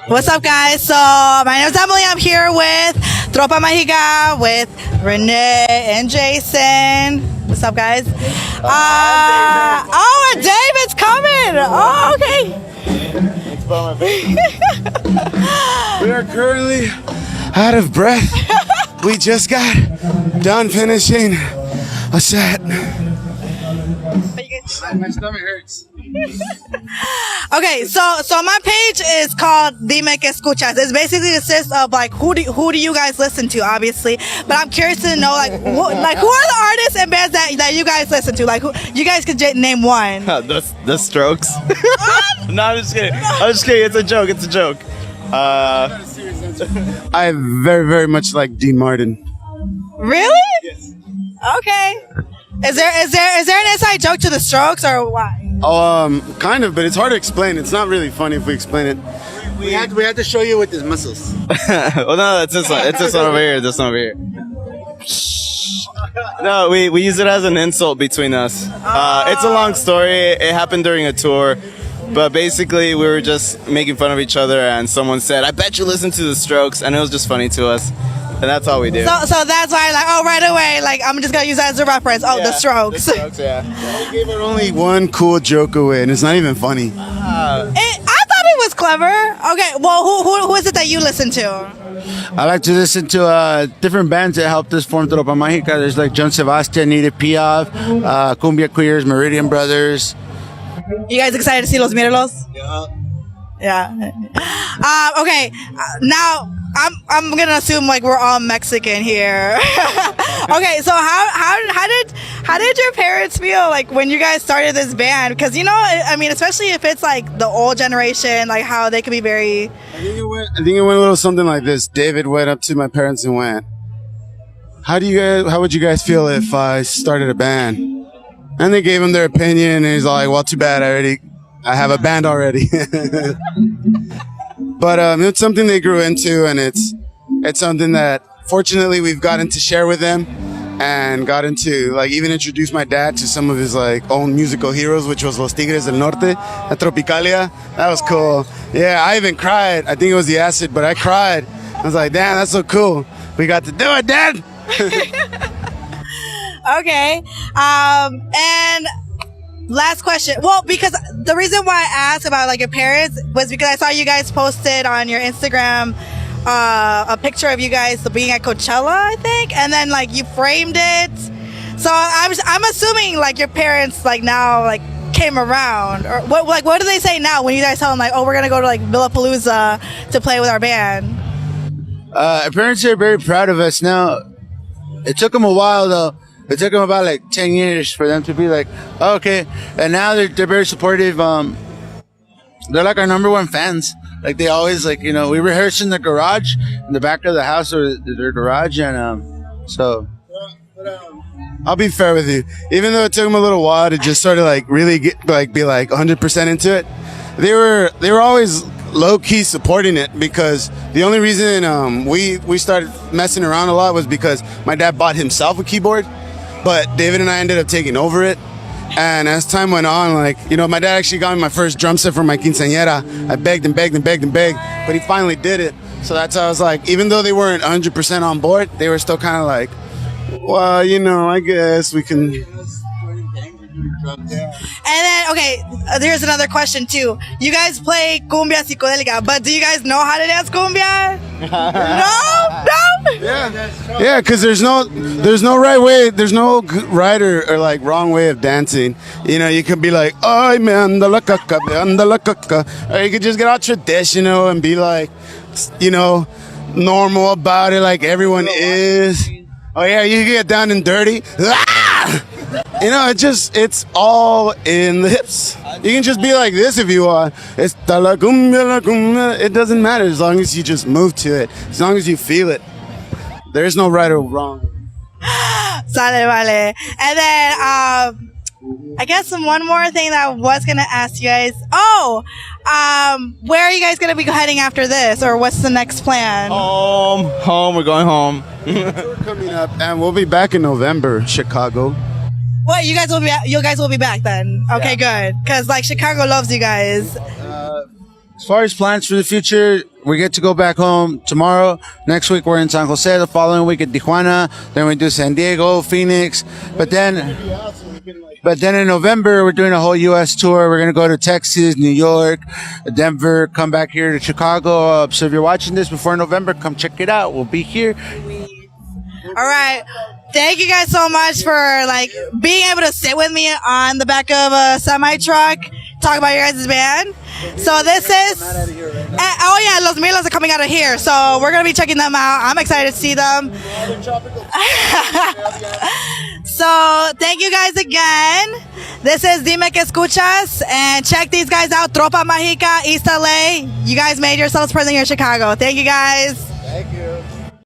What's up, guys? So, my name is Emily. I'm here with Tropa Magica, with Renee and Jason. What's up, guys? Oh, and David's coming. Oh, okay. We are currently out of breath. We just got done finishing a set. My stomach hurts. Okay, so my page is called Dime Que Escuchas. It basically consists of like who do you guys listen to, obviously. But I'm curious to know who are the artists and bands that you guys listen to? Like who you guys could name one. The Strokes. No, I'm just kidding. It's a joke. It's a joke. I very, very much like Dean Martin. Really? Yes. Okay. Is there an inside joke to the Strokes or why? Kind of, but it's hard to explain. It's not really funny if we explain it. We had to show you with his muscles. Well, no, it's this one. It's this one over here. This one over here. No, we use it as an insult between us. It's a long story. It happened during a tour. But basically, we were just making fun of each other, and someone said, "I bet you listen to the Strokes," and it was just funny to us. And that's all we do. So that's why, right away, I'm just gonna use that as a reference. Oh, yeah, the Strokes. The Strokes, yeah. We gave her only one cool joke away, and it's not even funny. I thought it was clever. Okay, well, who is it that you listen to? I like to listen to different bands that helped us form Tropa Magica. There's like John Sebastian, Edith Piaf, Cumbia Queers, Meridian Brothers. You guys excited to see Los Mirelos? Yeah. Okay. Now I'm gonna assume we're all Mexican here. Okay. So how did your parents feel when you guys started this band? Because I mean, especially if it's the old generation, how they can be very. I think it went a little something like this. David went up to my parents and went, How would you guys feel if I started a band?" And they gave him their opinion, and he's like, "Well, too bad. I have a band already." But it's something they grew into, and it's something that fortunately we've gotten to share with them, and gotten to even introduce my dad to some of his own musical heroes, which was Los Tigres del Norte at Tropicalia. That was cool. Yeah, I even cried. I think it was the acid, but I cried. I was like, "Damn, that's so cool. We got to do it, Dad." Okay. And last question. Well, because the reason why I asked about your parents was because I saw you guys posted on your Instagram a picture of you guys being at Coachella, I think, and then you framed it. So I'm assuming your parents now came around, or what do they say now when you guys tell them "Oh, we're gonna go to Villapalooza to play with our band"? Our parents are very proud of us now. It took them a while though. It took them about 10 years for them to be "Oh, okay." And now they're very supportive. They're our number one fans. They always we rehearse in the garage, in the back of the house or their garage, and so. I'll be fair with you. Even though it took them a little while to just sort of really get be 100% into it, they were always low key supporting it, because the only reason we started messing around a lot was because my dad bought himself a keyboard. But David and I ended up taking over it. And as time went on, my dad actually got me my first drum set for my quinceañera. I begged and begged and begged and begged, but he finally did it. So that's how I was even though they weren't 100% on board, they were still kind of well, I guess we can. And then, okay, there's another question too. You guys play cumbia psicodélica, but do you guys know how to dance cumbia? No? Yeah, because there's no right way, there's no right or wrong way of dancing. You could be "Ay, me anda la caca, me anda la caca," or you could just get all traditional and be normal about it, everyone is. Oh yeah, you get down and dirty. It's all in the hips. You can just be like this if you want. It's la cumbia, la cumbia. It doesn't matter as long as you just move to it. As long as you feel it. There's no right or wrong. Sale, vale. And then, I guess one more thing that I was going to ask you guys. Where are you guys going to be heading after this? Or what's the next plan? Home. We're going home. We're coming up, and we'll be back in November, Chicago. Well, you guys will be back then. Okay, yeah. Good. Because Chicago loves you guys. As far as plans for the future, we get to go back home tomorrow. Next week we're in San Jose. The following week at Tijuana. Then we do San Diego, Phoenix. But then in November we're doing a whole U.S. tour. We're gonna go to Texas, New York, Denver. Come back here to Chicago. So if you're watching this before November, come check it out. We'll be here. All right. Thank you guys so much for like being able to sit with me on the back of a semi truck, talk about your guys' band. So this is, oh yeah, Los Milos are coming out of here. So we're gonna be checking them out. I'm excited to see them. So thank you guys again. This is Dime Que Escuchas, and check these guys out. Tropa Magica, East LA. You guys made yourselves present here in Chicago. Thank you guys.